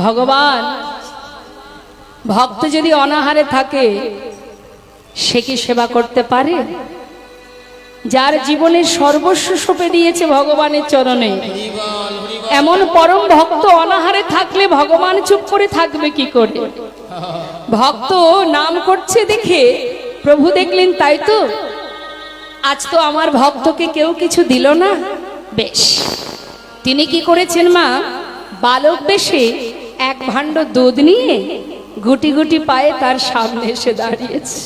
ভগবান ভক্ত যদি অনাহারে থাকে সে কি সেবা করতে পারে? যার জীবনের সর্বস্ব সঁপে দিয়েছে ভগবানের চরণে, এমন পরম ভক্ত অনাহারে থাকলে ভগবান চুপ করে থাকবে কি করে? ভক্ত নাম করছে দেখে প্রভু দেখলেন, তাই তো আজ তো আমার ভক্তকে কেউ কিছু দিল না। বেশ, তিনি কি করেছেন মা, বালক বেশে এক ভাণ্ড দুধ নিয়ে গুটি গুটি পায়ে তার সামনে এসে দাঁড়িয়েছে।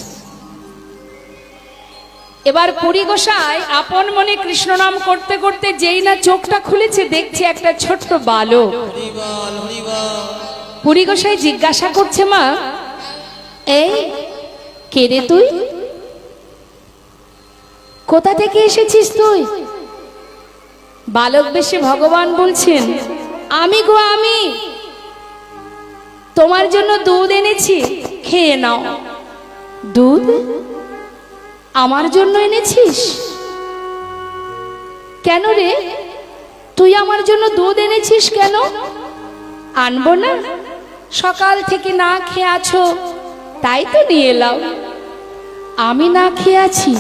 এবার পুরী গোসাই আপন মনে কৃষ্ণ নাম করতে করতে যেই না চোখটা খুলেছে, দেখছে একটা ছোট্ট বালক। পুরী গোসাই জিজ্ঞাসা করছে, মা এই কে রে তুই? কোথা থেকে এসেছিস তুই? বালক বেশে ভগবান বলছেন, আমি গো আমি, তোমার জন্য দুধ এনেছি, খেয়ে নাও। দুধ আমার জন্য এনেছিস? কেন রে, তুই আমার জন্য দুধ এনেছিস কেন? আনবো না, সকাল থেকে না খেয়ে আছো তাই তো নিয়ে এলাম। আমি না খেয়ে আছি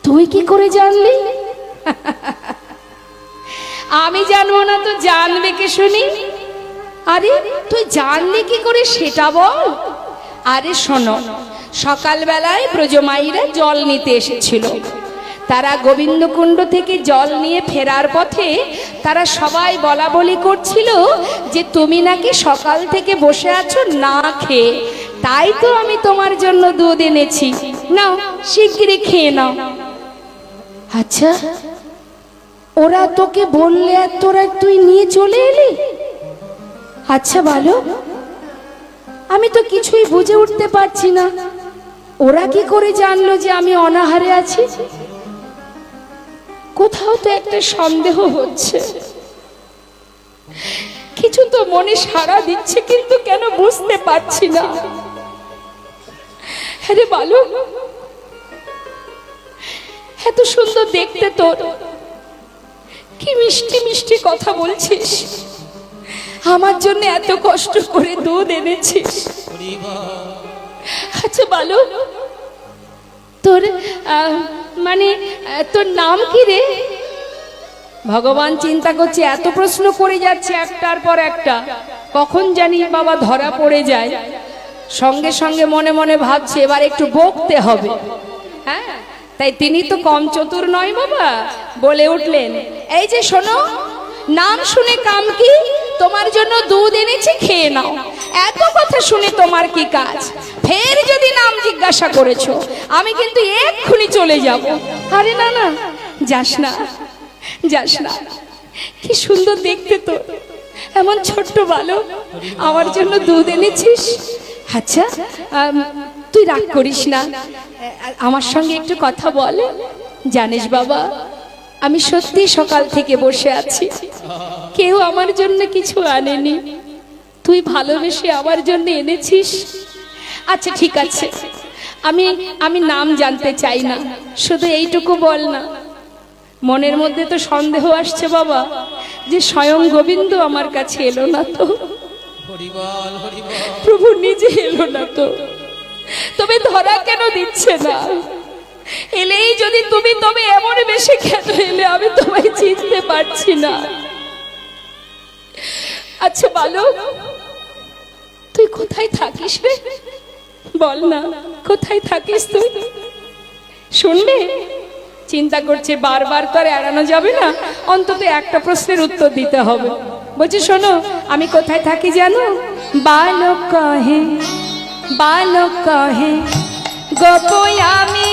তুই কি করে জানলি? আমি জানবো না তো জানবে কে শুনি? আরে তুই জানলি কি করে সেটা বল। আরে শোনো, সকালবেলায় ব্রজমাইরা জল নিতে এসেছিল। তারা গোবিন্দকুণ্ড থেকে জল নিয়ে ফেরার পথে তারা সবাই বলা বলি করছিল যে তুমি নাকি সকাল থেকে বসে আছো না খেয়ে, তাই তো আমি তোমার জন্য দুধ এনেছি, নাও শিগগিরই খেয়ে নাও। আচ্ছা, ওরা তোকে বললে আর তোরা তুই নিয়ে চলে এলি? আচ্ছা ভালো, আমি তো কিছুই বুঝে উঠতে পারছি না, ওরা কি করে জানলো যে আমি অনাহারে আছি? কোথাও তো একটা সন্দেহ হচ্ছে, কিছু তো মনে সাড়া দিচ্ছে, কিন্তু কেন বুঝতে পারছি না। আরে বালক, এত সুন্দর দেখতে তোর, কি মিষ্টি মিষ্টি কথা বলছিস, আমার জন্য এত কষ্ট করে দুধ এনেছিস। আচ্ছা বালক, তোর মানে তোর নাম কি রে? ভগবান চিন্তা করছে, এত প্রশ্ন করে যাচ্ছে একটার পর একটা, কখন জানি বাবা ধরা পড়ে যায়। সঙ্গে সঙ্গে মনে মনে ভাবছে এবার একটু বকতে হবে। হ্যাঁ, তাই তিনি তো কম চতুর নয় বাবা, বলে উঠলেন, এই যে শোনো, নাম শুনে কাম কি, তোমার জন্য দুধ এনেছি, খেয়ে নাও। এত কথা শুনে তোমার কি কাজ? ফের যদি নাম জিজ্ঞাসা করেছো আমি কিন্তু এক্ষুনি চলে যাব। আরে না না, যাস না যাস না, কি সুন্দর দেখতে তো, এমন ছোট্ট বালক, আমার জন্য দুধ এনেছিস। আচ্ছা তুই রাগ করিস না, আমার সঙ্গে একটু কথা বল। জানিস বাবা, আমি সত্যি সকাল থেকে বসে আছি, কেউ আমার জন্য কিছু আনেনি, তুই ভালোবেসে আমার জন্য এনেছিস। আচ্ছা ঠিক আছে, আমি নাম জানতে চাই না, শুধু এইটুকু বল না। মনের মধ্যে তো সন্দেহ আসছে বাবা, যে স্বয়ং গোবিন্দ আমার কাছে এলো না তো, প্রভু নিজে এলো না তো, তবে ধরা কেন দিচ্ছে না? এলেই যদি তুমি, তবে এমন বেশি কেন এলে? আমি তোমায় চিনতে পারছি না। আচ্ছা বালক, তুই কোথায় থাকিস রে? বল না, কোথায় থাকিস তুই? শুনলে চিন্তা করছে, বারবার তো আর এড়ানো যাবে না, অন্তত একটা প্রশ্নের উত্তর দিতে হবে। বলছে শোনো, আমি কোথায় থাকি জানো? বালক কহে, বালক কহে গোপই আমি,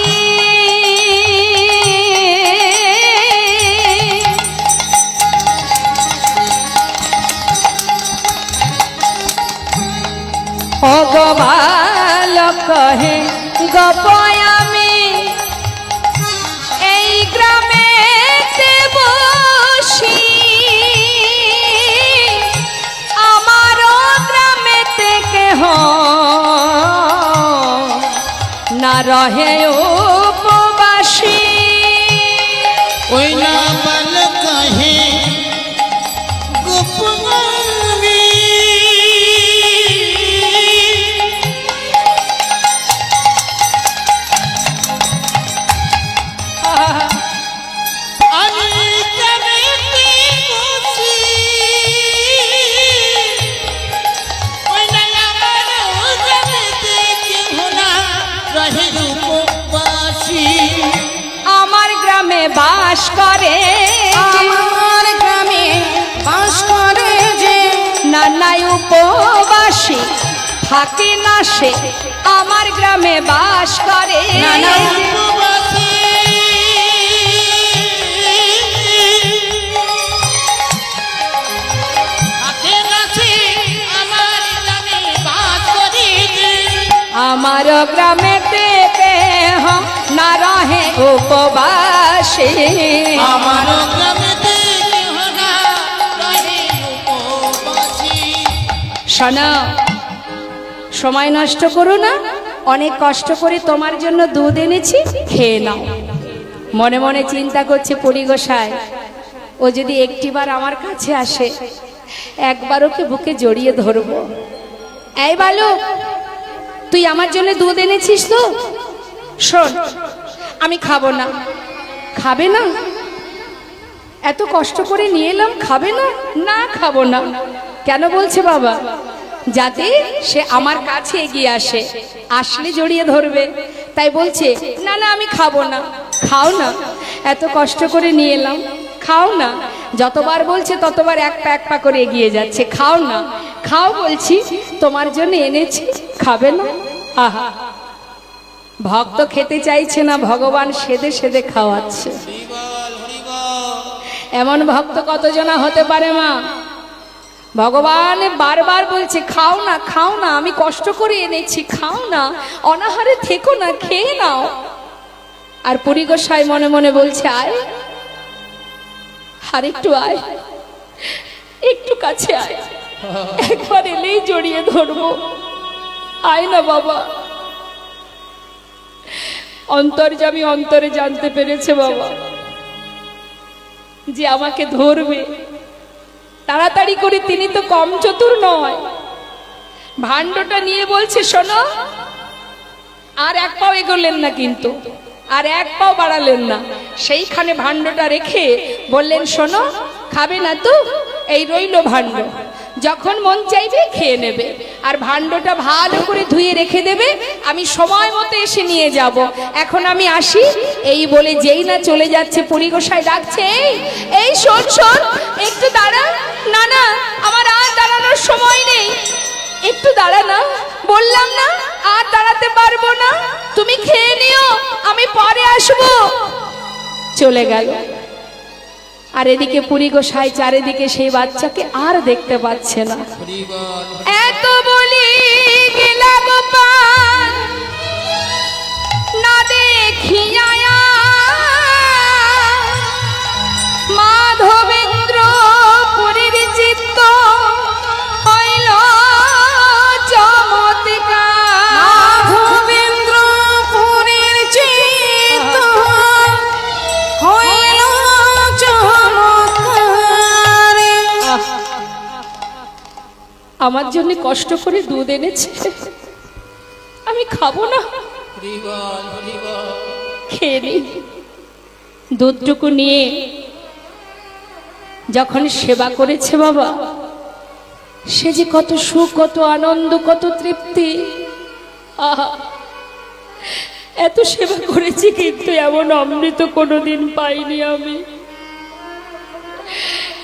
ও গো বালক কহে গোপই আমি, এই গ্রামেতে বসি, আমারও গ্রামেতে কেহ না রহে উপবাসী। ওই না বালক কহে গোপী উপবাসী থাকে না সে আমার গ্রামে বাস করে। নানা উপবাসী থাকে না সে আমার গ্রামে বাস করে। আমার গ্রামেতে কেহ না রহে উপবাসী। আমার গ্রামেতে কেহ না রহে উপবাসী। শোনো, সময় নষ্ট করো না, অনেক কষ্ট করে তোমার জন্য দুধ এনেছি, খেয়ে নাও। মনে মনে চিন্তা করছে পরিগোসাই, ও যদি একটিবার আমার কাছে আসে, একবার ওকে বুকে জড়িয়ে ধরবো। এই বালক, তুই আমার জন্য দুধ এনেছিস তো? শোন, আমি খাবো না। খাবে না? এত কষ্ট করে নিয়ে এলাম, খাবে না? না, খাবো না। কেন বলছে বাবা? যাতে সে আমার কাছে এগিয়ে আসে, আসলে জড়িয়ে ধরবে, তাই বলছে না না আমি খাবো না। খাও না, এত কষ্ট করে নিয়ে এলাম, খাও না। যতবার বলছে ততবার এক পা করে এগিয়ে যাচ্ছে। খাও না, খাও বলছি, তোমার জন্য এনেছি, খাবে না? আহা, ভক্ত খেতে চাইছে না, ভগবান সেদে সেদে খাওয়াচ্ছে। এমন ভক্ত কতজনা হতে পারে মা? ভগবান বারবার বলছে খাও না, খাও না, আমি কষ্ট করে এনেছি, খাও না, অনাহারে থেকো না, খেয়ে নাও। আর পরিগোসাই মনে মনে বলছে আয়, আর একটু আয়, একটু কাছে আয়, একবার এলেই জড়িয়ে ধরবো, আয় না বাবা। অন্তর্যামী অন্তরে জানতে পেরেছে বাবা যে আমাকে ধরবে, তাড়াতাড়ি করে, তিনি তো কম চতুর নয়। ভাণ্ডটা নিয়ে বলছে শোনো, আর এক পাও এগোলেন না, কিন্তু আর এক পাও বাড়ালেন না, সেইখানে ভাণ্ডটা রেখে বললেন শোনো, খাবে না তো? এই রইল ভাণ্ড, যখন মন চাইবে খেয়ে নেবে, আর ভাণ্ডটা ভালো করে ধুয়ে রেখে দেবে, আমি সময় মতো এসে নিয়ে যাব। এখন আমি আসি। এই বলে যেই না চলে যাচ্ছে, পরিগোসাই ডাকছে এই এই শোন শোন, একটু দাঁড়া। না না, আমার আর দাঁড়ানোর সময় নেই, একটু দাঁড়া না, বললাম না আর দাঁড়াতে পারবো না, তুমি খেয়ে নিও, আমি পরে আসবো। চলে গেল। আর এদিকে পরিগোসাই চারিদিকে সেই বাচ্চাকে আর দেখতে পাচ্ছে না। এত বলি গেলাম গোপাল না দেখিয়া, মাধবেন্দ্র পুরীর চিত্ত হইল চমৎকার। মাধবেন্দ্র পুরীর চিত্ত হইল চমৎকার। আমার জন্য কষ্ট করে দুধ এনেছে, আমি খাবো না, খেয়ে নি। দুধটুকু নিয়ে যখন সেবা করেছে বাবা, সে যে কত সুখ, কত আনন্দ, কত তৃপ্তি। আহা, এত সেবা করেছি কিন্তু এমন অমৃত কোনোদিন পাইনি আমি।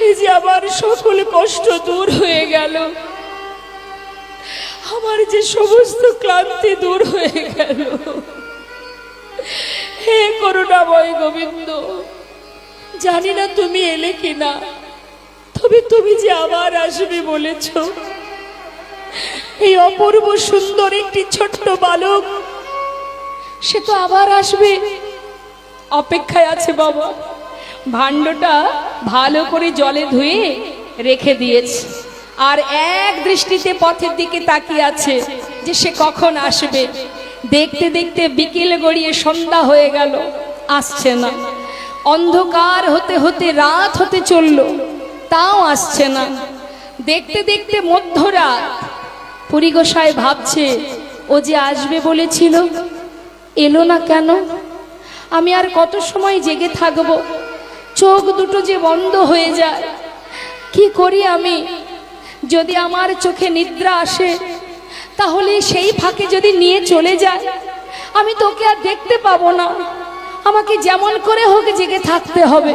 এই যে আমার সকল কষ্ট দূর হয়ে গেল, আমার যে সমস্ত ক্লান্তি দূর হয়ে গেল। হে করুণাময় গোবিন্দ, জানি না তুমি এলে কিনা, তবে তুমি যে আবার আসবে বলেছ, এই অপূর্ব সুন্দর একটি ছোট্ট বালক, সে তো আবার আসবে, অপেক্ষায় আছে বাবা। ভাণ্ডটা ভালো করে জলে ধুয়ে রেখে দিয়েছে, আর এক দৃষ্টিতে পথের দিকে তাকিয়ে আছে যে সে কখন আসবে। দেখতে দেখতে বিকেল গড়িয়ে সন্ধ্যা হয়ে গেল, আসছে না। অন্ধকার হতে হতে রাত হতে চলল, তাও আসছে না। দেখতে দেখতে মধ্যরাত। পরিগোসাই ভাবছে ও যে আসবে বলেছিল, এলো না কেন? আমি আর কত সময় জেগে থাকব? চোখ দুটো যে বন্ধ হয়ে যায়, কি করি আমি? যদি আমার চোখে নিদ্রা আসে, তাহলে সেই ফাঁকে যদি নিয়ে চলে যায়, আমি তোকে আর দেখতে পাবো না। আমাকে যেমন করে হোক জেগে থাকতে হবে,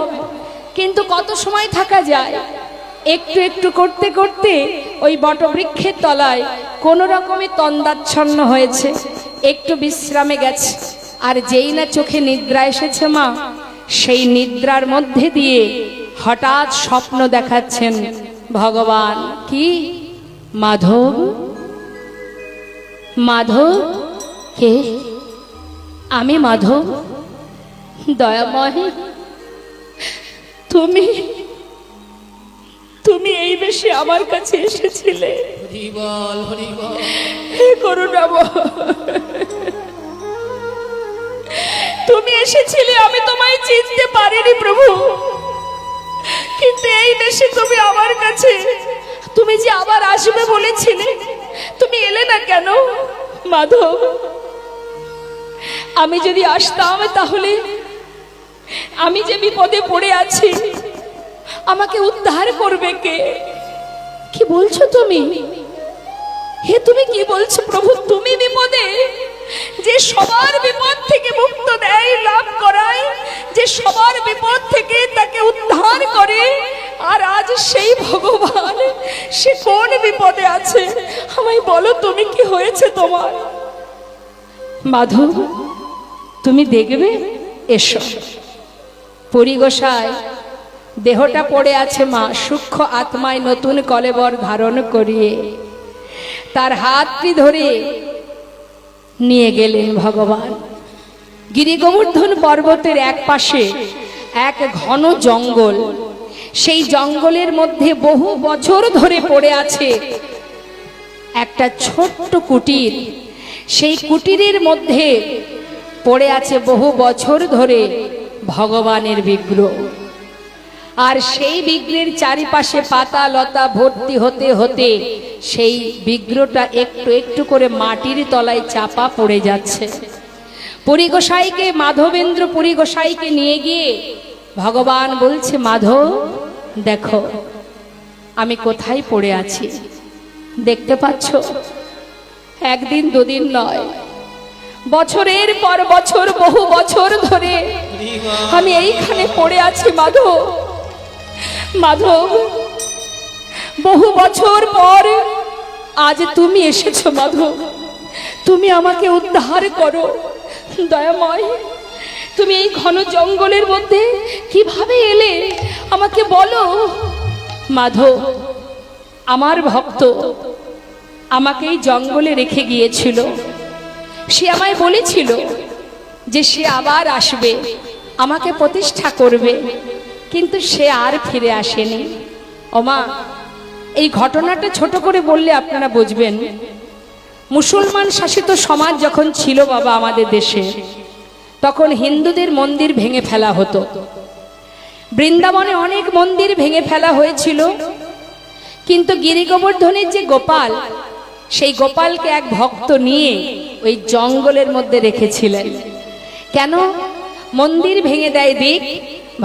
কিন্তু কত সময় থাকা যায়? একটু একটু করতে করতে ওই বটবৃক্ষের তলায় কোনো রকমে তন্দাচ্ছন্ন হয়েছে, একটু বিশ্রামে গেছে। আর যেই না চোখে নিদ্রা এসেছে মা, সেই নিদ্রার মধ্যে দিয়ে হঠাৎ স্বপ্ন দেখাচ্ছেন ভগবান। কি? মাধব, মাধব কে? আমি মাধব। দয়াময়, তুমি তুমি এই বেশে আমার কাছে এসেছিলে। হরি বল, হরি বল। হে করুণাময়, তুমি এসেছিলে, আমি তোমায় চিনতে পারিনি প্রভু, কিন্তু এই বেশে তুমি আমার কাছে, তুমি যে আবার আসবে বলেছিলে, তুমি এলে না কেন? মাধব, আমি যদি আসতাম তাহলে আমি যে বিপদে পড়ে আছি, আমাকে উদ্ধার করবে কে? কি বলছো তুমি? হে তুমি কি বলছো প্রভু? তুমি বিপদে, যে সবার বিপদ থেকে মুক্ত দেয়, লাভ করায়, যে সবার বিপদ থেকে তাকে উদ্ধার করে, আর আজ সেই ভগবান সে কোন বিপদে আছে? আমায় বলো, তুমি কি হয়েছে তোমার? মাধব, তুমি দেখবে, এসো। পরিগোসায় দেহটা পড়ে আছে মা, সূক্ষ্ম আত্মায় নতুন কলেবর ধারণ করিয়ে তার হাতটি ধরে নিয়ে গেলেন ভগবান। গিরি গোবর্ধন পর্বতের এক পাশে এক ঘন জঙ্গল, সেই জঙ্গলের মধ্যে বহু বছর ধরে পড়ে আছে একটা ছোট্ট কুটির। সেই কুটিরের মধ্যে পড়ে আছে বহু বছর ধরে ভগবানের বিগ্রহ, আর সেই বিগ্রহের চারিপাশে পাতা লতা ভর্তি হতে হতে সেই বিগ্রহটা একটু একটু করে মাটির তলায় চাপা পড়ে যাচ্ছে। পরিগোসাইকে, মাধবেন্দ্র পরিগোসাইকে নিয়ে গিয়ে ভগবান বলছে, মাধব দেখো আমি কোথায় পড়ে আছি, দেখতে পাচ্ছ? একদিন দুদিন নয়, বছরের পর বছর, বহু বছর ধরে আমি এইখানে পড়ে আছি মাধব। মাধব, বহু বছর পর আজ তুমি এসেছো মাধব, তুমি আমাকে উদ্ধার করো। দয়াময়, তুমি এই ঘন জঙ্গলের মধ্যে কিভাবে এলে আমাকে বলো। মাধব, আমার ভক্ত আমাকে এই জঙ্গলে রেখে গিয়েছিল, সে আমায় বলেছিল যে সে আবার আসবে, আমাকে প্রতিষ্ঠা করবে, কিন্তু সে আর ফিরে আসেনি। ওমা, এই ঘটনাটা ছোট করে বললে আপনারা বুঝবেন। মুসলমান শাসিত সমাজ যখন ছিল বাবা আমাদের দেশে, তখন হিন্দুদের মন্দির ভেঙে ফেলা হতো। বৃন্দাবনে অনেক মন্দির ভেঙে ফেলা হয়েছিল, কিন্তু গিরি গোবর্ধনের যে গোপাল, সেই গোপালকে এক ভক্ত নিয়ে ওই জঙ্গলের মধ্যে রেখেছিলেন। কেন? মন্দির ভেঙে দেয় দিক,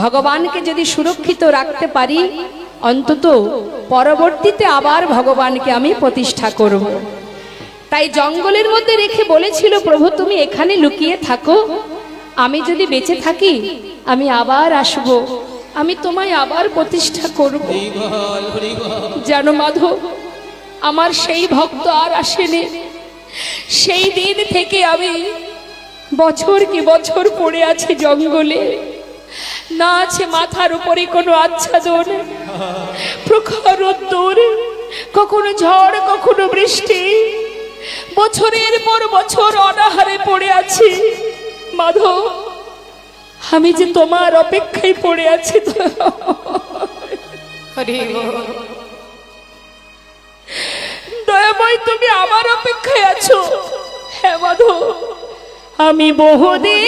ভগবানকে যদি সুরক্ষিত রাখতে পারি, অন্তত পরবর্তীতে আবার ভগবানকে আমি প্রতিষ্ঠা করব। তাই জঙ্গলের মধ্যে রেখে বলেছিল, প্রভু তুমি এখানে লুকিয়ে থাকো, আমি যদি বেঁচে থাকি আমি আবার আসব, আমি তোমায় আবার প্রতিষ্ঠা করব। জানো মাধব, আমার সেই ভক্ত আর আসেনি। সেই দিন থেকে আমি বছর কি বছর পড়ে আছি জঙ্গলে, না আছে মাথার উপরে কোনো আচ্ছাদন, প্রখর রোদ্দুর, কখনো ঝড় কখনো বৃষ্টি, বছরের পর বছর অনাহারে পড়ে আছি। মাধব, আমি যে তোমার অপেক্ষায় পড়ে আছি। দয়াময়, তুমি আমার অপেক্ষায় আছো। হ্যাঁ মাধব, আমি বহুদিন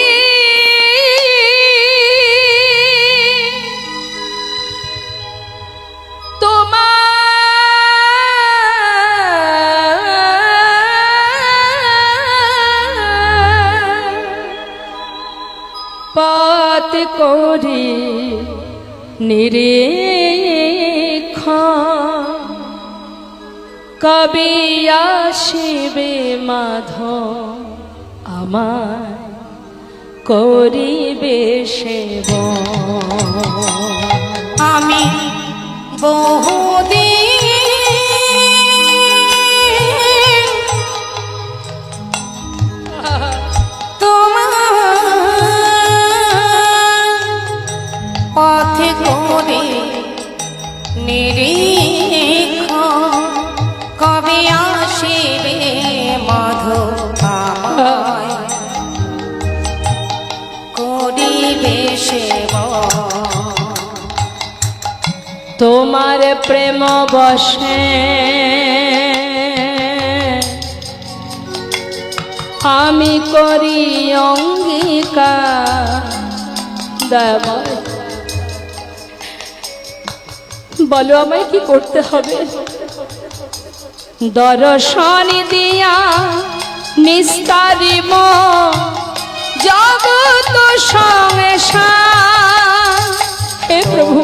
পাত করি নিরীক্ষণ, কবে আসিবে মাধব আমার করিবে সেবন। আমি বহুদিন তোমার পথে করে নিরীক্ষণ কবে আসিবে মাধো আমায় করিবে সেবা তোমার প্রেম বসে আমি করি অঙ্গীকার। দয়াময় বলো আমায় কি করতে হবে? দর্শন দিয়া নিস্তারিব জগৎ সংসার। হে প্রভু,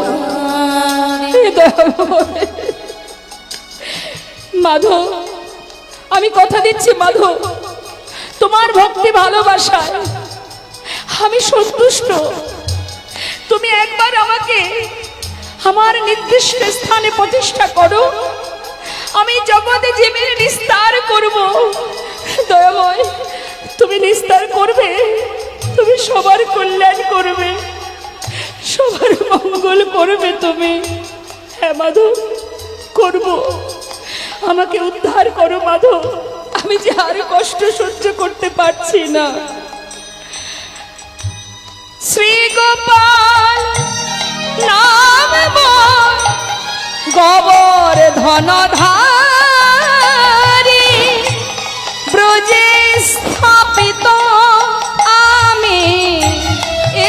হে দয়াময় মাধব, আমি কথা দিচ্ছি মাধব, তোমার ভক্তি ভালোবাসায় আমি সন্তুষ্ট। তুমি একবার আমাকে আমার নির্দিষ্ট স্থানে প্রতিষ্ঠা করো, আমি জগতে জীবের নিস্তার করব। দয়াময় তুমি নিস্তার করবে, তুমি সবার কল্যাণ করবে, সবার মঙ্গল করবে তুমি। হ্যাঁ মাধব, করব, আমাকে উদ্ধার করো মাধব, আমি যে আর কষ্ট সহ্য করতে পারছি না। শ্রী গোপাল নাম বল গোবর ধনধারী ব্রজে স্থাপিত আমি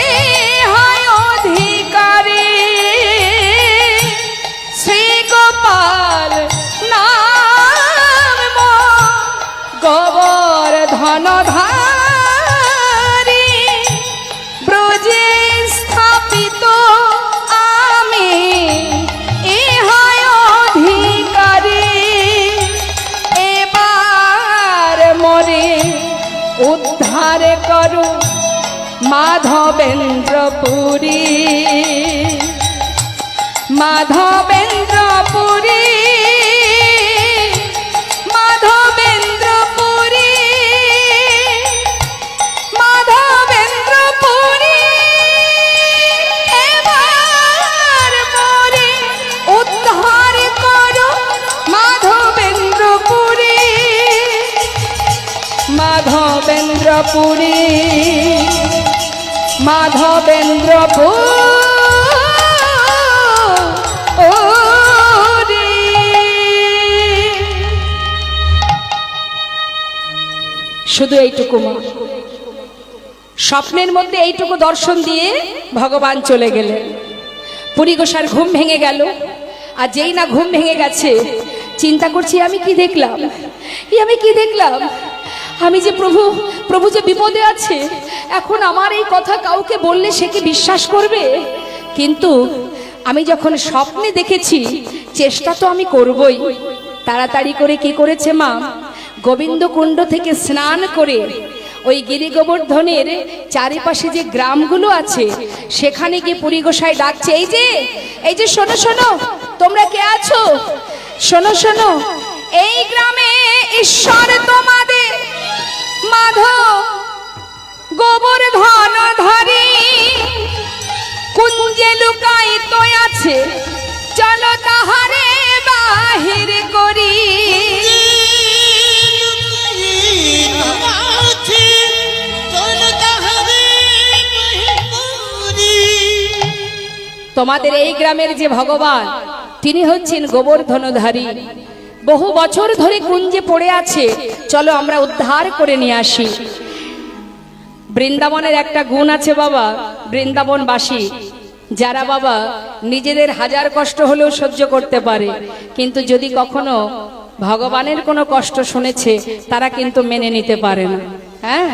এ হয় অধিকারী। শ্রী গোপাল নাম বল গোবর ধনধারী ব্রজে স্থাপিত আমি এ হয় অধিকারী। এবার মরে উদ্ধার করো মাধবেন্দ্রপুরী, মাধবেন্দ্রপুরী, মাধবেন্দ্রপুরী, মাধবেন্দ্রপুরী। এবার মরে উদ্ধার করো মাধবেন্দ্রপুরী, মাধবেন্দ্রপুরী, মাধবেন্দ্রপুরী। শুধু এইটুকু মা, স্বপ্নের মধ্যে এইটুকু দর্শন দিয়ে ভগবান চলে গেলেন। পুরী গোসার ঘুম ভেঙে গেল, আর যেই না ঘুম ভেঙে গেছে চিন্তা করছি আমি কি দেখলাম, আমি কি দেখলাম, আমি যে প্রভু, প্রভু যে বিপদে আছে, এখন আমার এই কথা কাউকে বললে সে কি বিশ্বাস করবে? কিন্তু আমি যখন স্বপ্নে দেখেছি চেষ্টা তো আমি করবই। তাড়াতাড়ি করে কি করেছে মা, গোবিন্দ কুণ্ড থেকে স্নান করে ওই গিরি গোবর্ধনের চারিপাশে যে গ্রামগুলো আছে সেখানে গিয়ে পুরী গোসাই ডাকছে, এই যে শোনো শোনো, তোমরা কে আছো? শোনো শোনো, এই গ্রামে ঈশ্বর তোমাদের মাধব গোবর্ধন ধরি কুঞ্জে লুকায়িত আছে, চলো তাহারে বাহির করি। তোমাদের এই গ্রামের যে ভগবান তিনি হচ্ছেন গোবর্ধনধারী, বহু বছর ধরে কুঞ্জে পড়ে আছে, চলো আমরা উদ্ধার করে নিয়ে আসি। বৃন্দাবনের একটা গুণ আছে বাবা, বৃন্দাবনবাসী যারা বাবা নিজেদের হাজার কষ্ট হলেও সহ্য করতে পারে, কিন্তু যদি কখনো ভগবানের কোনো কষ্ট শুনেছে তারা কিন্তু মেনে নিতে পারে না। হ্যাঁ,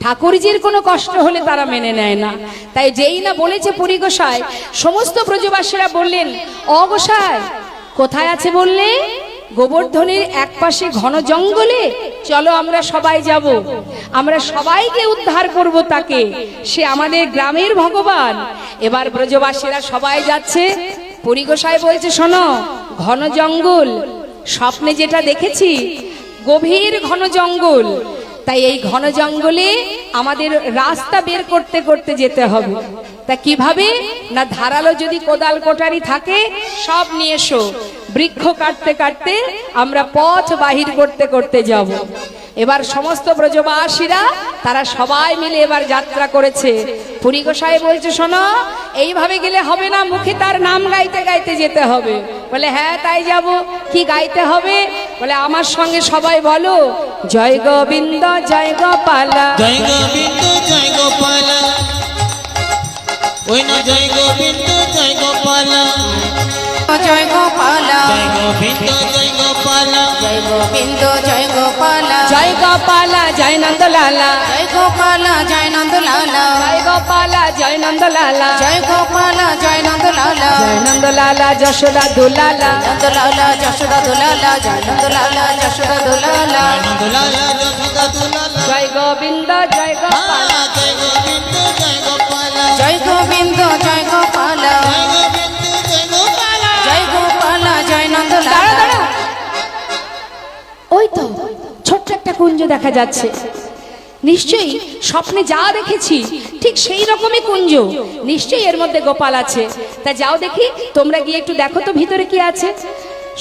ঠাকুরজির কোনো কষ্ট হলে তারা মেনে নেয় না। তাই যেই না বলেছে পুরী গোসাই, সমস্ত ব্রজবাসীরা বললেন, অ গোসাই কোথায় আছে বললে? গোবর্ধনের এক পাশে ঘন জঙ্গলে, চলো আমরা সবাই যাব, আমরা সবাইকে উদ্ধার করব তাকে, সে আমাদের গ্রামের ভগবান। এবার ব্রজবাসীরা সবাই যাচ্ছে, পুরী গোসাই বলছে, শোনো, ঘন জঙ্গল, স্বপ্নে যেটা দেখেছি গভীর ঘন জঙ্গল, তাই এই ঘন জঙ্গলে আমাদের রাস্তা বের করতে করতে যেতে হবে। তা কিভাবে? না, ধারালো যদি কোদাল কোটারি থাকে সব নিয়ে এসো, বৃক্ষ কাটতে কাটতে আমরা পথ বাহির করতে করতে যাব। এবার সমস্ত ব্রজবাসীরা তারা সবাই মিলে এবার যাত্রা করেছে। পুরী গোসাই বলছে, শোনো, এইভাবে গেলে হবে না, মুখে তার নাম গাইতে গাইতে যেতে হবে। বলে, হ্যাঁ তাই যাব। কি গাইতে হবে? বলে, আমার সঙ্গে সবাই বলো, জয় গোবিন্দ জয় গোপালা, জয় গোবিন্দ জয় গোপাল, ওই না জয় গোবিন্দ জয় গোপাল, জয় গোপাল, জয় গোবিন্দ জয় গোপাল, জয় গোবিন্দ জয় গোপাল, জয় গোপালা জয় নন্দলালা, জয় গোপাল জয় নন্দলাল, জয় গোপালা জয় নন্দলালা, জয় গোপাল জয় নন্দলাল, জয় নন্দলালা যশোদা দুলালা, নন্দলাল যশোদা দুলাল, জয় নন্দলাল যশোদা দুলাল, নন্দলালা যশোদা দুলালা, জয় গোবিন্দ জয় গোপালা, জয় গোবিন্দ জয় গোপাল, জয় গোবিন্দ জয় গোপাল, জয় গোবিন্দ জয় গোপাল, জয় গোপাল জয় নন্দলাল। দাঁড়া দাঁড়া, ওই তো ছোট্ট একটা কুঞ্জ দেখা যাচ্ছে। নিশ্চয়ই স্বপ্নে যা দেখেছি ঠিক সেই রকমই কুঞ্জ, নিশ্চয়ই এর মধ্যে গোপাল আছে। তা যাও দেখি, তোমরা গিয়ে একটু দেখো তো ভিতরে কি আছে।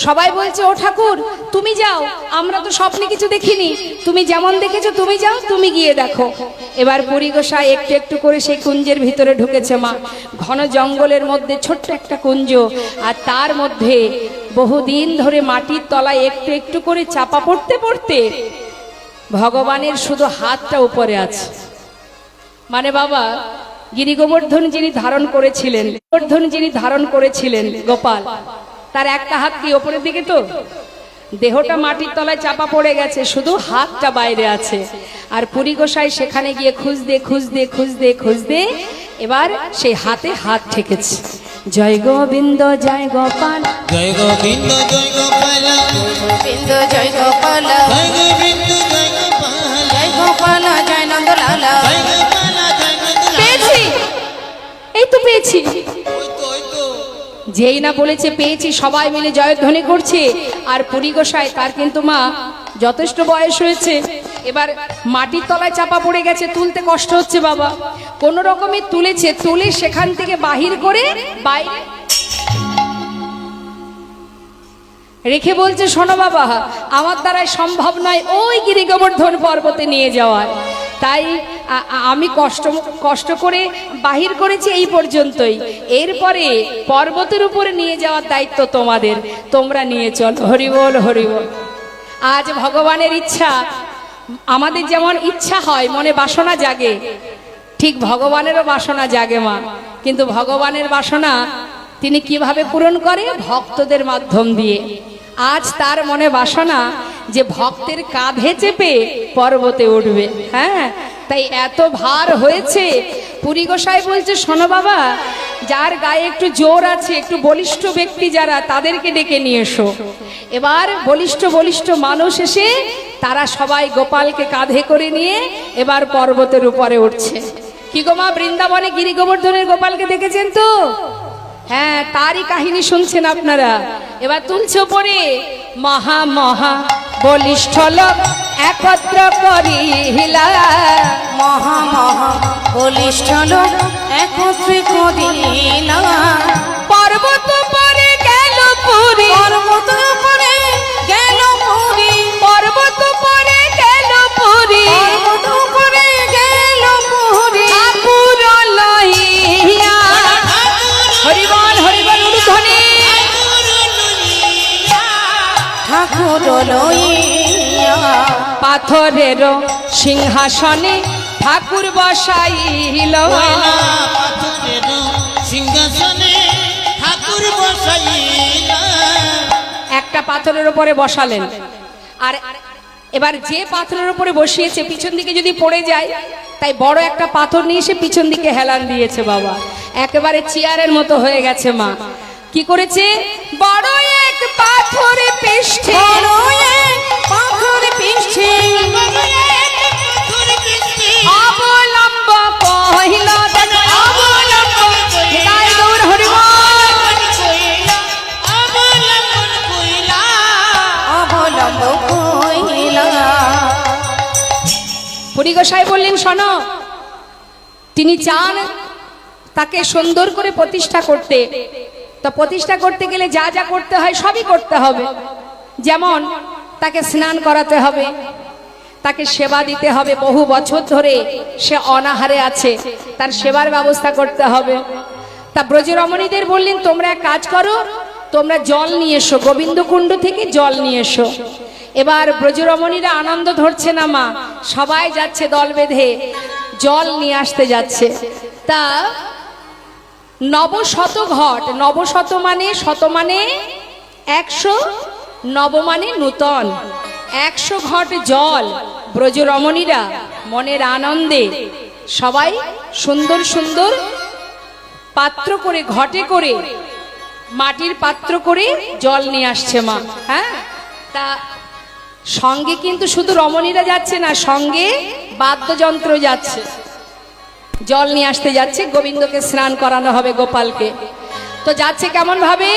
সবাই বলছে, ও ঠাকুর তুমি যাও, আমরা তো স্বপ্নে কিছু দেখিনি, তুমি যেমন দেখেছো তুমি যাও, তুমি গিয়ে দেখো। এবার পুরী গোসাই একটু একটু করে সেই কুঞ্জের ভিতরে ঢুকেছে মা। ঘন জঙ্গলের মধ্যে ছোট্ট একটা কুঞ্জ, আর তার মধ্যে বহুদিন ধরে মাটির তলায় একটু একটু করে চাপা পড়তে পড়তে ভগবানের শুধু হাতটা উপরে আছে। মানে বাবা, গিরি গোবর্ধন যিনি ধারণ করেছিলেন, গোবর্ধন যিনি ধারণ করেছিলেন গোপাল, তার একটা হাত কি ওপরের দিকে, তো দেহটা মাটির তলায় চাপা পড়ে গেছে, শুধু হাতটা বাইরে আছে। আর পুরী গোসাই সেখানে গিয়ে খুঁজতে খুঁজতে খুঁজতে খুঁজতে এবার সেই হাতে হাত ঠেকেছে। জয় গোবিন্দ জয় গোপাল, জয় গোবিন্দ জয় গোপাল, গোবিন্দ জয় গোপাল, জয় গোবিন্দ জয় গোপাল, জয় গোপাল জয় নন্দলাল, জয় গোপাল জয় গোপাল। পেয়েছি, এই তো পেয়েছি। ওই তো ওই তো, যেই না বলেছে পেয়েছি, সবাই মিলে জয়ধ্বনি করছে। আর পুরী গোসাই, তার কিন্তু মা যথেষ্ট বয়স হয়েছে, এবার মাটির তলায় চাপা পড়ে গেছে, তুলতে কষ্ট হচ্ছে বাবা। কোন রকমে তুলেছে, তুলে সেখান থেকে বাহির করে বাইরে রেখে বলছে, শোনো বাবা, আমার দ্বারাই সম্ভব নয় ওই গিরি গোবর্ধন পর্বতে নিয়ে যাওয়ার, তাই আমি কষ্ট করে বাহির করেছি এই পর্যন্তই, এরপরে পর্বতের উপরে নিয়ে যাওয়ার দায়িত্ব তোমাদের, তোমরা নিয়ে চলো। হরিবল হরিবল। আজ ভগবানের ইচ্ছা, আমাদের যেমন ইচ্ছা হয়, মনে বাসনা জাগে, ঠিক ভগবানেরও বাসনা জাগে মা। কিন্তু ভগবানের বাসনা তিনি কিভাবে পূরণ করে? ভক্তদের মাধ্যম দিয়ে। আজ তার মনে বাসনা যে ভক্তের কাঁধে চেপে পর্বতে উঠবে। হ্যাঁ, তাই এত ভার হয়েছে। পুরী গোসাই বলছে, শোনো বাবা, যার গায়ে একটু জোর আছে, একটু বলিষ্ঠ ব্যক্তি যারা, তাদেরকে ডেকে নিয়ে এসো। এবার বলিষ্ঠ বলিষ্ঠ মানুষ এসে তারা সবাই গোপালকে কাঁধে করে নিয়ে এবার পর্বতের উপরে উঠছে। কি গো মা, বৃন্দাবনে গিরি গোবর্ধনের গোপালকে দেখেছেন তো? হ্যাঁ, তারই কাহিনী শুনছেন আপনারা। এবার তুলছে পরে, মহা মহা বলিষ্ঠ লোক একত্র করিলা, মহা মহা বলিষ্ঠ লোক একত্রে করিলা, পর্বত পরে গেল পুরী, পর্বত উপরে গেল পুরী, পর্বত পরে গেল পুরী, পর্বত উপরে গেল পুরী, ঠাকুর লইয়া। হরিবল হরিবল উলুধ্বনি। ঠাকুর লইয়া, পাথরের সিংহাসনে ঠাকুর বসাইল, পাথরের সিংহাসনে ঠাকুর বসাইলা। একটা পাথরের উপরে বসালেন। আর এবার যে পাথরের উপরে বসিয়েছে পিছন দিকে যদি পড়ে যায়, তাই বড় একটা পাথর নিয়ে এসে পিছন দিকে হেলান দিয়েছে বাবা, একেবারে চেয়ারের মতো হয়ে গেছে মা। কি করেছে? বড় এক পাথর পৃষ্ঠে, পাথর পৃষ্ঠে অবলম্ব কহিল, অবলম্ব। তাই গৌর হরিবল। হরি গোসাই বললেন, শোনো, তিনি চান তাকে সুন্দর করে প্রতিষ্ঠা করতে। তো প্রতিষ্ঠা করতে গেলে যা যা করতে হয় সবই করতে হবে। যেমন তাকে স্নান করাতে হবে, তাকে সেবা দিতে হবে, বহু বছর ধরে সে অনাহারে আছে, তার সেবার ব্যবস্থা করতে হবে। তা ব্রজরমণীদের বললেন, তোমরা এক কাজ করো, তোমরা জল নিয়ে এসো, গোবিন্দকুণ্ড থেকে জল নিয়ে এসো। এবার ব্রজরমণীরা আনন্দ ধরছে না মা, সবাই যাচ্ছে দল বেঁধে জল নিয়ে আসতে যাচ্ছে। তা নবশত ঘট, নবশত মানে শত মানে 100, নব মানে নূতন, 100 ঘট জল ব্রজরমণীরা মনের আনন্দে সবাই সুন্দর সুন্দর পাত্র করে, ঘটে করে, মাটির পাত্র করে জল নিয়ে আসছে মা। হ্যাঁ, তা সঙ্গে কিন্তু শুধু রমণীরা যাচ্ছে না, সঙ্গে বাদ্যযন্ত্র যাচ্ছে, জল নিয়ে আসতে যাচ্ছে। গোবিন্দকে স্নান করানো হবে, গোপালকে। তো যাচ্ছে কেমন ভাবে?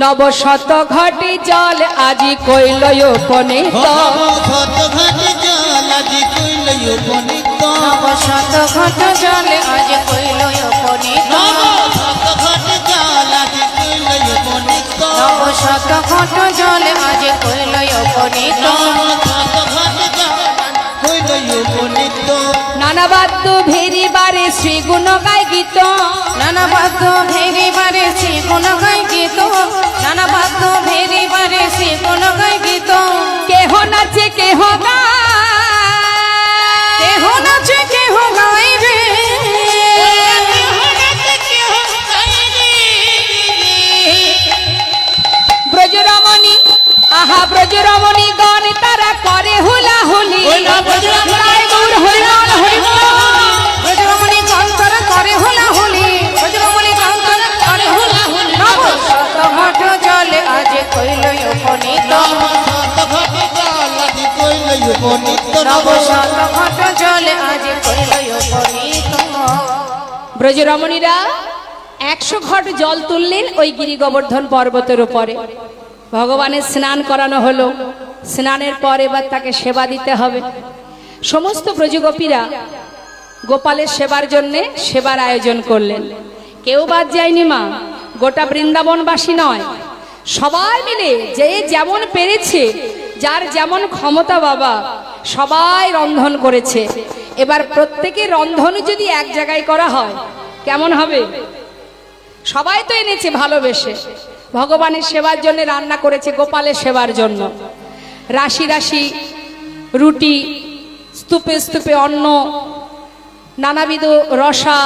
নবশত ঘটে জল আজি কইল উপনীত, নবশত ঘটে জল আজি কইল উপনীত, নবশত ঘট জল আজ কইল উপনীত, নবশত ঘটে জল আজি কইল উপনীত, নবশত ঘট জল আজ কইল উপনীত, নবশত ঘটে জল কইল উপনীত। নানা বাদ্য ভেরিবারে শ্রী গুণ গায় গীত, নানা বাদ্য ভেরিবারে শ্রী গুণ গায় গীত, নানা বাদ্য ভেরিবারে শ্রী গুণ গায় গীত, কেহ নাচে কেহ গায়, কেহ নাচে কেহ গাইবে, ব্রজরমণী আহা ব্রজরমণী গণ তারা করে হুলা হুলি, তাই গৌর হরিনাম হরিবল। ব্রজরমণী কান্তরা করে হুলা হুলি, ব্রজরমণী কান্তরা করে হুলা হুলি, নবশত ঘট জল আজ কইল উপনীত, নবশত ঘটে জল আজি কইল উপনীত, নবশত ঘট জল আজ কইল উপনীত। ব্রজরমণীরা 100 ঘট জল তুললেন ওই গিরি গোবর্ধন পর্বতের উপরে। ভগবানের স্নান করানো হলো, স্নানের পর এবার তাকে সেবা দিতে হবে। সমস্ত ব্রজগোপীরা গোপালের সেবার জন্য সেবার আয়োজন করলেন। কেউ বাদ যায়নি মা, গোটা বৃন্দাবনবাসী নয়, সবাই মিলে যে যেমন পেরেছে, যার যেমন ক্ষমতা বাবা, সবাই রন্ধন করেছে। এবার প্রত্যেকের রন্ধন যদি এক জায়গায় করা হয় কেমন হবে? সবাই তো এনেছে ভালোবেসে, ভগবানের সেবার জন্য রান্না করেছে, গোপালের সেবার জন্য। রাশি রাশি রুটি, স্তূপে স্তূপে অন্ন, নানাবিধ রসা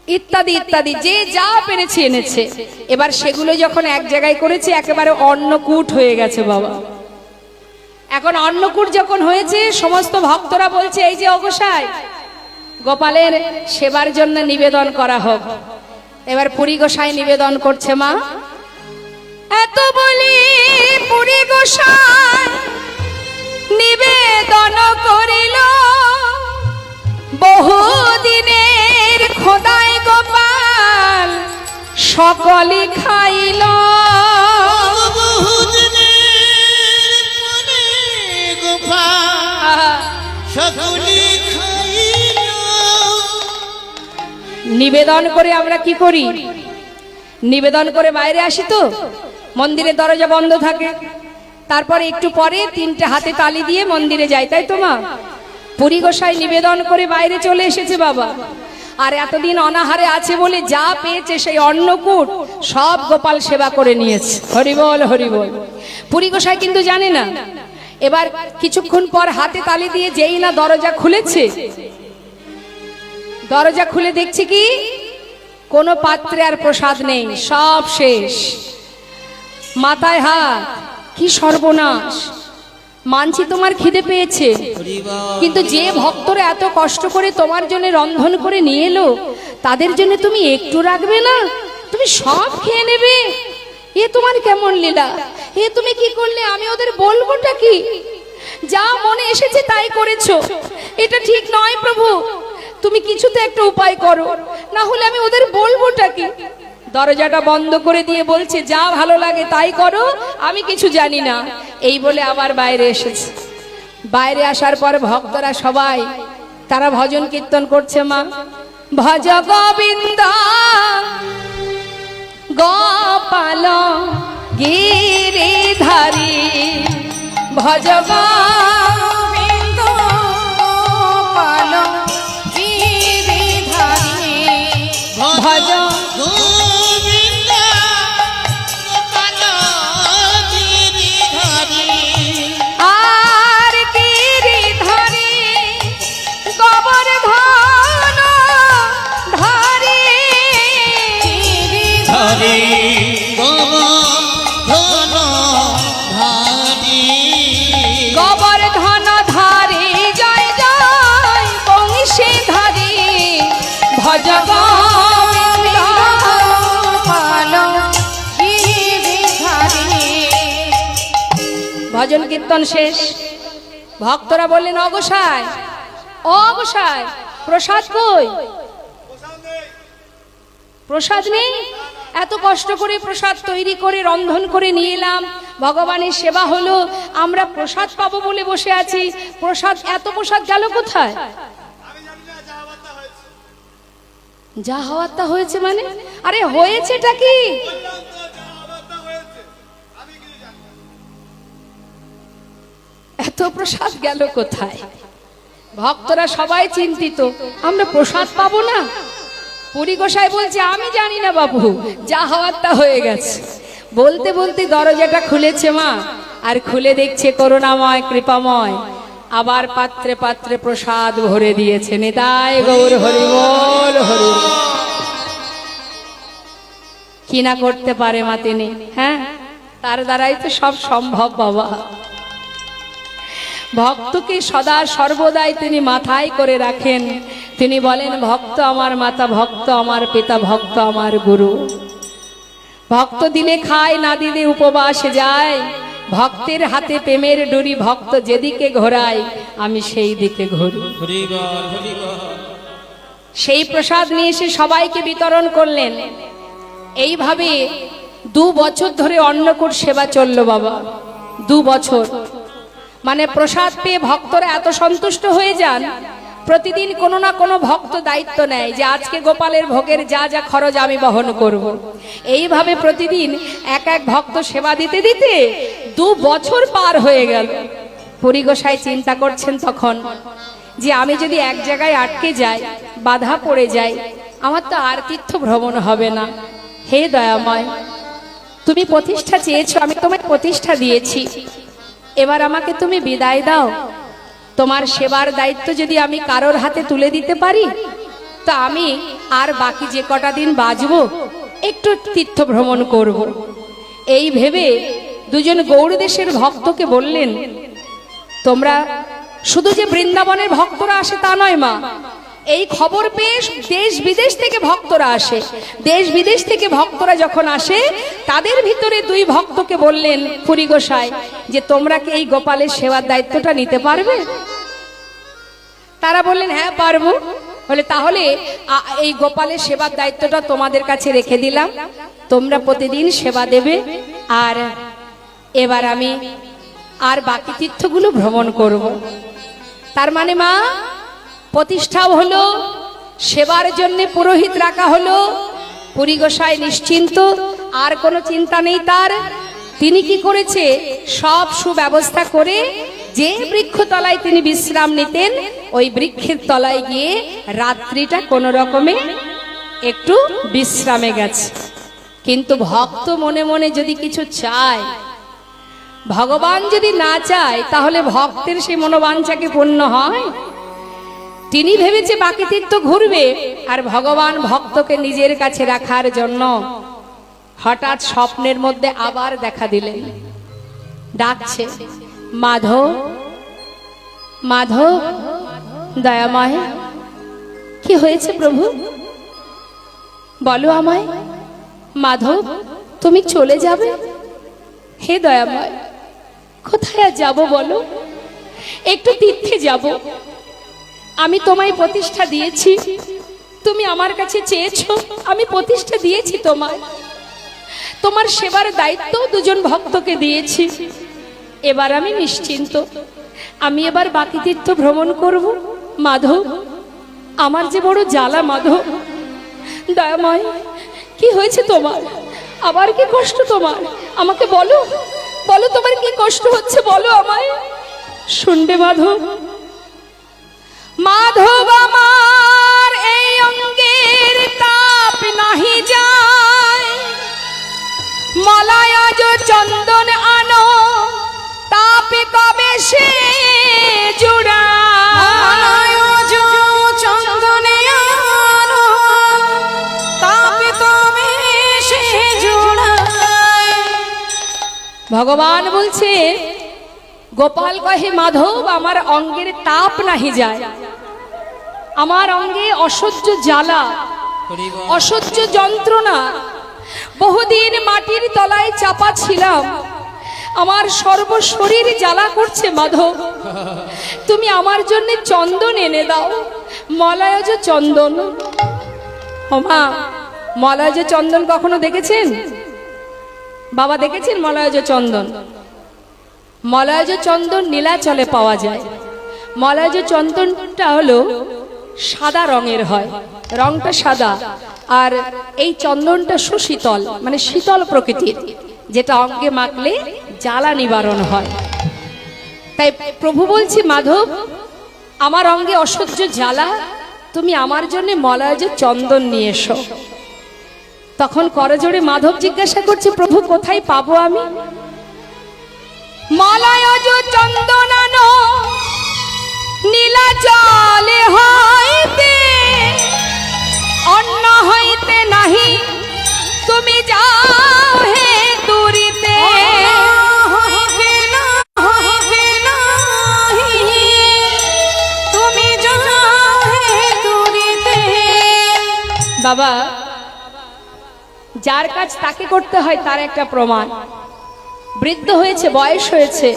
ইত্যাদি ইত্যাদি, যে যা পেরেছে এনেছে। এবার সেগুলো যখন এক জায়গায় করেছে, একেবারে অন্নকূট হয়ে গেছে বাবা। এখন অন্নকূট যখন হয়েছে, সমস্ত ভক্তরা বলছে, এই যে অগোসাই, গোপালের সেবার জন্য নিবেদন করা হোক। এবার পুরী গোসাই নিবেদন করছে মা। এত বলি পুরী গোসাই নিবেদন করিল, বহুদিনের খোদাই গোপাল সকলে খাইল, বহুদিনের পরে গোপাল সকলে খাইল। নিবেদন করে আমরা কি করি? নিবেদন করে বাইরে আসি, তো মন্দিরের দরজা বন্ধ থাকে, তারপরে একটু পরে 3টে হাতে তালি দিয়ে মন্দিরে যাই, তাই তো মা? পুরী গোসাই নিবেদন করে বাইরে চলে এসেছে বাবা। আর এতদিন অনাহারে আছে বলে যা পেয়েছে সেই অন্নকূট সব গোপাল সেবা করে নিয়েছে। হরিবল হরিবল। পুরী গোসাই কিন্তু জানে না। এবার কিছুক্ষণ পর হাতে তালি দিয়ে যেই না দরজা খুলেছে, দরজা খুলে দেখছি কি কোনো পাত্রে আর প্রসাদ নেই, সব শেষ। মাথায় হাত, কি সর্বনাশ! মানছি তোমার খিদে পেয়েছে, কিন্তু যে ভক্তরা এত কষ্ট করে তোমার জন্য রন্ধন করে নিয়ে এলো, তাদের জন্য তুমি একটু রাখবে না? তুমি সব খেয়ে নেবে? এ তোমার কেমন লীলা! এ তুমি কি করলে? আমি ওদের বলবোটা কি? যা মনে এসেছে তাই করেছো, এটা ঠিক নয় প্রভু। তুমি কিছুতে একটা উপায় করো, না হলে আমি ওদের বলবোটা কি? দরজাটা বন্ধ করে দিয়ে বলছে, যা ভালো লাগে তাই করো, আমি কিছু জানি না। এই বলে আবার বাইরে এসেছে। বাইরে আসার পর ভক্তরা সবাই তারা ভজন কীর্তন করছে মা, ভজ গোবিন্দ গোপাল গিরিধারী, ভজ গোবিন্দ গোপাল গিরিধারী, ভজ গোবিন্দ গোপাল গিরিধারী, আর গিরিধারী গোবর্ধন ধারী, হরে গোবর্ধন ধারী, গোবর্ধন ধারী জয় জয় বংশীধারী, ভজ গোবিন্দ গোপাল গিরিধারী। ভজন কীর্তন শেষ। ভক্তরা বললেন, অগোসাই অগোসাই প্রসাদ কই? প্রসাদ নেই? এত কষ্ট করে প্রসাদ তৈরি করে রন্ধন করে নিয়ে এলাম, ভগবানের সেবা হলো, আমরা প্রসাদ পাবো বলে বসে আছি, প্রসাদ এত প্রসাদ গেল কোথায়? যা হওয়ার তা হয়েছে মানে? আরে হয়েছেটা কি? এত প্রসাদ গেল কোথায়? ভক্তরা সবাই চিন্তিত, আমরা প্রসাদ পাবো না। পুরী গোসাই বলছে, আমি জানি না বাবু, যা হওয়ার তা হয়ে গেছে। বলতে বলতে দরজাটা খুলেছে মা, আর খুলে দেখছে করুণাময় কৃপাময় আবার পাত্রে পাত্রে প্রসাদ ভরে দিয়েছে। নিতাই গৌর হরি বল, হরি বল। কি না করতে পারে মা তিনি, হ্যাঁ, তার দ্বারাই তো সব সম্ভব বাবা। ভক্তকে সদা সর্বদাই তিনি মাথায় করে রাখেন। তিনি বলেন, ভক্ত আমার মাতা, ভক্ত আমার পিতা, ভক্ত আমার গুরু। ভক্ত দিলে খায়, না দিলে উপবাসে যায়। ভক্তের হাতে প্রেমের ডুরি, ভক্ত যেদিকে ঘোরায় আমি সেই দিকে ঘুরি। সেই প্রসাদ নিয়ে এসে সবাইকে বিতরণ করলেন। এইভাবে 2 বছর ধরে অন্নকূট সেবা চললো বাবা। 2 বছর মানে প্রসাদ পেয়ে ভক্তরা এত সন্তুষ্ট হয়ে যান, প্রতিদিন কোনো না কোনো ভক্ত দায়িত্ব নেয় যে আজকে গোপালের ভোগের যা যা খরচ আমি বহন করব। এইভাবে প্রতিদিন এক এক ভক্ত সেবা দিতে দিতে 2 বছর পার হয়ে গেল। পুরী গোসাই চিন্তা করছেন তখন যে আমি যদি এক জায়গায় আটকে যাই, বাধা পড়ে যাই, আমার তো আর তীর্থ ভ্রমণ হবে না। হে দয়াময়, তুমি প্রতিষ্ঠা চেয়েছো, আমি তোমায় প্রতিষ্ঠা দিয়েছি, এবার আমাকে তুমি বিদায় দাও। তোমার সেবার দায়িত্ব যদি আমি কারোর হাতে তুলে দিতে পারি, তা আমি আর বাকি যে কটা দিন বাঁচবো একটু তীর্থ ভ্রমণ করব। এই ভেবে দুজন গৌড় দেশের ভক্তকে বললেন, তোমরা শুধু যে বৃন্দাবনের ভক্তরা আসে তা নয় মা, এই খবর পেয়ে দেশ বিদেশ থেকে ভক্তরা আসে। দেশ বিদেশ থেকে ভক্তরা যখন আসে, তাদের ভিতরে 2 ভক্তকে বললেন পুরী গোসাই যে তোমরা কি এই গোপালের সেবার দায়িত্বটা নিতে পারবে? তারা বললেন, হ্যাঁ পারবো। বলে, তাহলে এই গোপালের সেবার দায়িত্বটা তোমাদের কাছে রেখে দিলাম, তোমরা প্রতিদিন সেবা দেবে, আর এবার আমি আর বাকি তীর্থগুলো ভ্রমণ করব। তার মানে মা, প্রতিষ্ঠাও হলো, সেবার জন্য পুরোহিত রাখা হলো। পুরী গোসাই নিশ্চিন্ত, আর কোনো চিন্তা নেই তার। তিনি কি করেছে, সব সুব্যবস্থা করে যে বৃক্ষতলায় তিনি বিশ্রাম নিতেন, ওই বৃক্ষের তলায় গিয়ে রাত্রিটা কোনো রকমে একটু বিশ্রামে গেছে। কিন্তু ভক্ত মনে মনে যদি কিছু চায়, ভগবান যদি না চায়, তাহলে ভক্তের সেই মনোবাঞ্ছাকে পূর্ণ হয়? তিনি ভেবেছে বাকি তীর্থ ঘুরবে, আর ভগবান ভক্তকে নিজের কাছে রাখার জন্য হঠাৎ স্বপ্নের মধ্যে আবার দেখা দিলেন। ডাকছে, মাধব মাধব, দয়াময়। কি হয়েছে প্রভু, বলো আমায়। মাধব, তুমি চলে যাবে? হে দয়াময়, কোথায় আর যাবো বলো? একটু তীর্থে যাব। আমি তোমায় প্রতিষ্ঠা দিয়েছি, তুমি আমার কাছে চেয়েছো, আমি প্রতিষ্ঠা দিয়েছি তোমায়। তোমার সেবার দায়িত্ব 2জন ভক্তকে দিয়েছি। এবার আমি নিশ্চিন্ত, আমি এবার বাকি তীর্থ ভ্রমণ করব। মাধব, আমার যে বড় জ্বালা মাধব, দয়াময়, কি হয়েছে তোমার? আবার কি কষ্ট তোমার? আমাকে বলো, বলো তোমার কি কষ্ট হচ্ছে, বলো আমায়। শুনবে মাধব? মাধব, আমার এই অঙ্গের তাপ নাহি যায়, মলায় চন্দন আনো, তাপে কবে সে জোড়ায়। চন্দনে আনো, তাপে তবে সে জোড়ায়। ভগবান বলছে, গোপাল কহে মাধব, আমার অঙ্গের তাপ নাহি যায়, আমার অঙ্গে অসহ্য জ্বালা, অসহ্য যন্ত্রণা। বহুদিন মাটির তলায় চাপা ছিলাম, আমার সর্বশরীর জ্বালা করছে মাধব। তুমি আমার জন্য চন্দন এনে দাও, মলয়জ চন্দন। ও মা, মলয়জ চন্দন কখনো দেখেছেন? বাবা দেখেছেন মলয়জ চন্দন? মলয়জ চন্দন নীলাচলে পাওয়া যায়। মলয়জ চন্দনটা হলো সাদা রঙের হয়, রংটা সাদা, আর এই চন্দনটা সুশীতল, মানে শীতল প্রকৃতির, যেটা অঙ্গে মাখলে জ্বালা নিবারণ হয়। তাই প্রভু বলছি, মাধব, আমার অঙ্গে অসহ্য জ্বালা, তুমি আমার জন্য মলয়জ চন্দন নিয়ে এসো। তখন করজোড়ে মাধব জিজ্ঞাসা করছে, প্রভু কোথায় পাবো আমি? মলয়জ চন্দন আনো, নীলাচলে হইতে, অন্য হইতে নাহি, তুমি যাও হে দূরিতে। তুমি যাও হে দূরিতে। বাবা, যার কাজ তাকে করতে হয় তার একটা প্রমাণ। বৃদ্ধ হয়েছে, বয়স হয়েছে,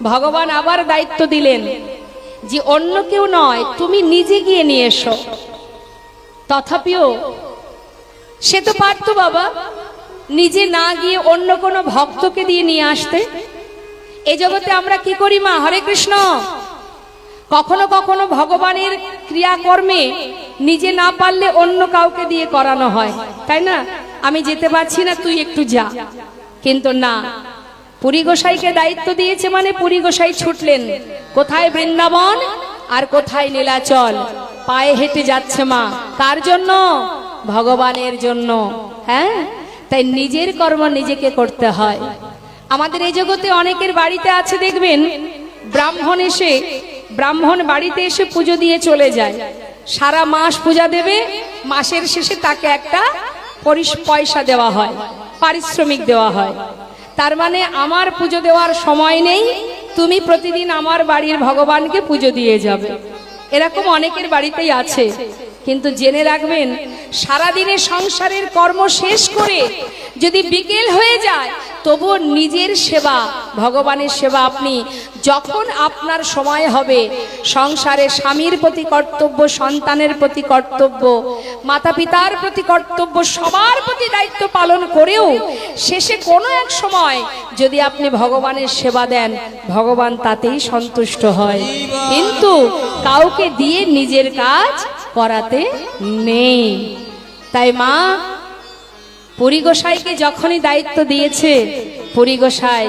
ভগবান আবার দায়িত্ব দিলেন যে অন্য কেউ নয়, তুমি নিজে গিয়ে নিয়ে এসো। তথাপিও সে তো পারতো বাবা নিজে না গিয়ে অন্য কোনো ভক্তকে দিয়ে নিয়ে আসতে। এই জগতে আমরা কি করি মা? হরে কৃষ্ণ। কখনো কখনো ভগবানের ক্রিয়াকর্মে নিজে না পারলে অন্য কাউকে দিয়ে করানো হয়, তাই না? আমি যেতে পারছি না, তুই একটু যা। কিন্তু না, পুরী গোসাইকে দায়িত্ব দিয়েছে মানে পুরী গোসাই ছুটলেন। কোথায় বৃন্দাবন আর কোথায় নীলাচল, পায়ে হেঁটে যাচ্ছে মা। কার জন্য? ভগবানের জন্য। হ্যাঁ, তাই নিজের কর্ম নিজেকে করতে হয়। আমাদের এই জগতে অনেকের বাড়িতে আছে, দেখবেন ব্রাহ্মণ বাড়িতে এসে পুজো দিয়ে চলে যায়, সারা মাস পূজা দেবে, মাসের শেষে তাকে একটা পয়সা দেওয়া হয়, পারিশ্রমিক দেওয়া হয়। তার মানে আমার পুজো দেওয়ার সময় নেই, তুমি প্রতিদিন আমার বাড়ির ভগবানকে পুজো দিয়ে যাবে। এরকম অনেকের বাড়িতেই আছে। কিন্তু জেনে রাখবেন, সারাদিনে সংসারের কর্ম শেষ করে যদি বিকেল হয়ে যায়, তবুও নিজের সেবা, ভগবানের সেবা আপনি যখন আপনার সময় হবে, সংসারে স্বামীর প্রতি কর্তব্য, সন্তানের প্রতি কর্তব্য, মাতা পিতার প্রতি কর্তব্য, সবার প্রতি দায়িত্ব পালন করেও শেষে কোনো এক সময় যদি আপনি ভগবানের সেবা দেন, ভগবান তাতেই সন্তুষ্ট হয়। কিন্তু কাউকে দিয়ে নিজের কাজ করাতে নেই। তাই মা পুরী গোসাইকে যখনই দায়িত্ব দিয়েছে, পুরী গোসাই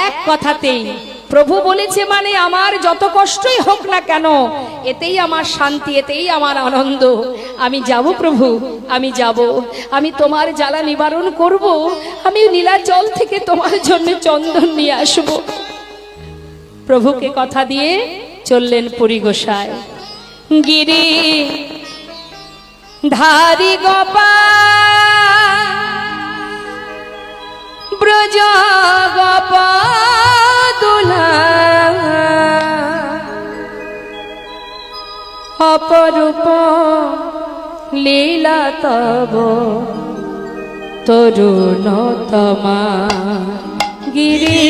এক কথাতেই, প্রভু বলেছে মানে আমার যত কষ্টই হোক না কেন, এতেই আমার শান্তি, এতেই আমার আনন্দ। আমি যাব প্রভু, আমি যাব, আমি তোমার জ্বালা নিবারণ করব, আমি নীলাচল থেকে তোমার জন্য চন্দন নিয়ে আসব। প্রভুকে কথা দিয়ে চললেন পুরী গোসাই। গিরি ধারি গোপাল, ব্রজ গোপাদুলা, অপরূপ লীলা তব তরুণতমা। গিরি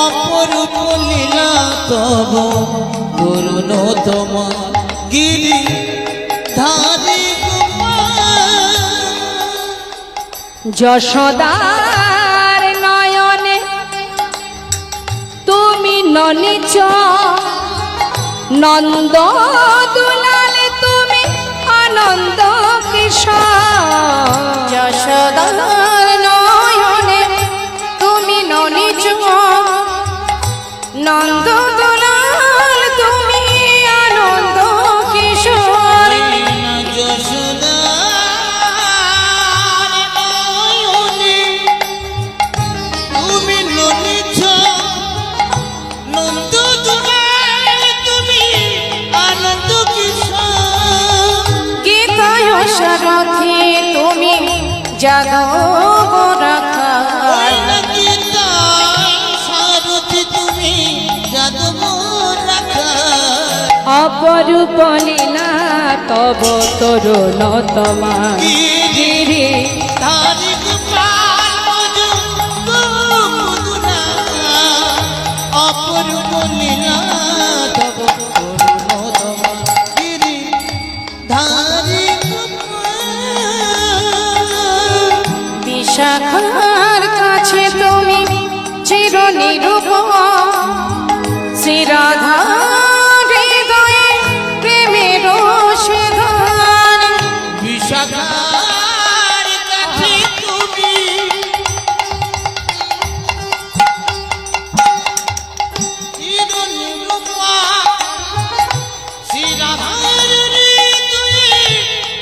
অপরূপ লীলা তব করুণতমা। গিরি ধারি যশোদার নয়নে তুমি ননিচ, নন্দ দুলালে তুমি আনন্দ কিশোর। যশোদার নয়নে তুমি ননিজ, নন্দ দুলাল তুমি আনন্দ কিশোর। যশোদার নয়নে তুমি ননিছ, নন্দ দুলাল তুমি আনন্দ কিশোর। গীতায় সারথি তুমি যাদব রাখা, সারথি তুমি যাদব রাখা। অপরূপ লীলা তব তরুণতমা গিরি ধারি গোপাল মধু গোকুলা, অপরূপ লীলা তব তরুণতমা গিরি ধারি গোপাল। বিশাখার কাছে তুমি চির নিরূপ, শ্রীরাধা হৃদয়ে প্রেমের সেধান। বিশাখার কাছে তুমি চিরনিরূপা, শ্রীরাধার হৃদয়ে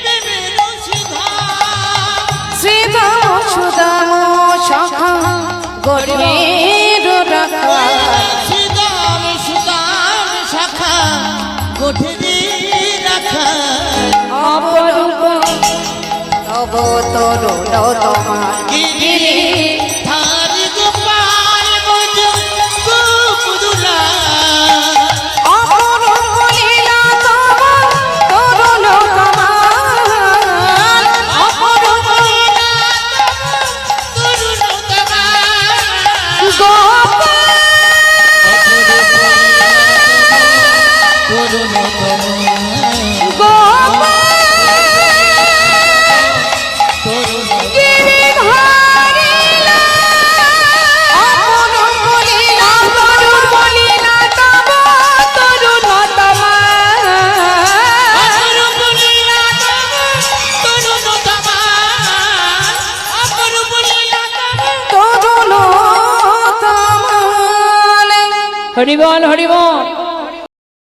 প্রেমের সিধান। শ্রীদাম সুদাম সখা গঠের রাখা, সুদাম সুদাম শাখা গঠরি রাখা। অপরূপ তব তরুণতমা গিরি ধারি গোপাল মধু গোকুলা, অপরূপ লীলা তব তরুণতমা, অপরূপ লীলা তরুণতমা। গোপাল। হরিবল হরিবল।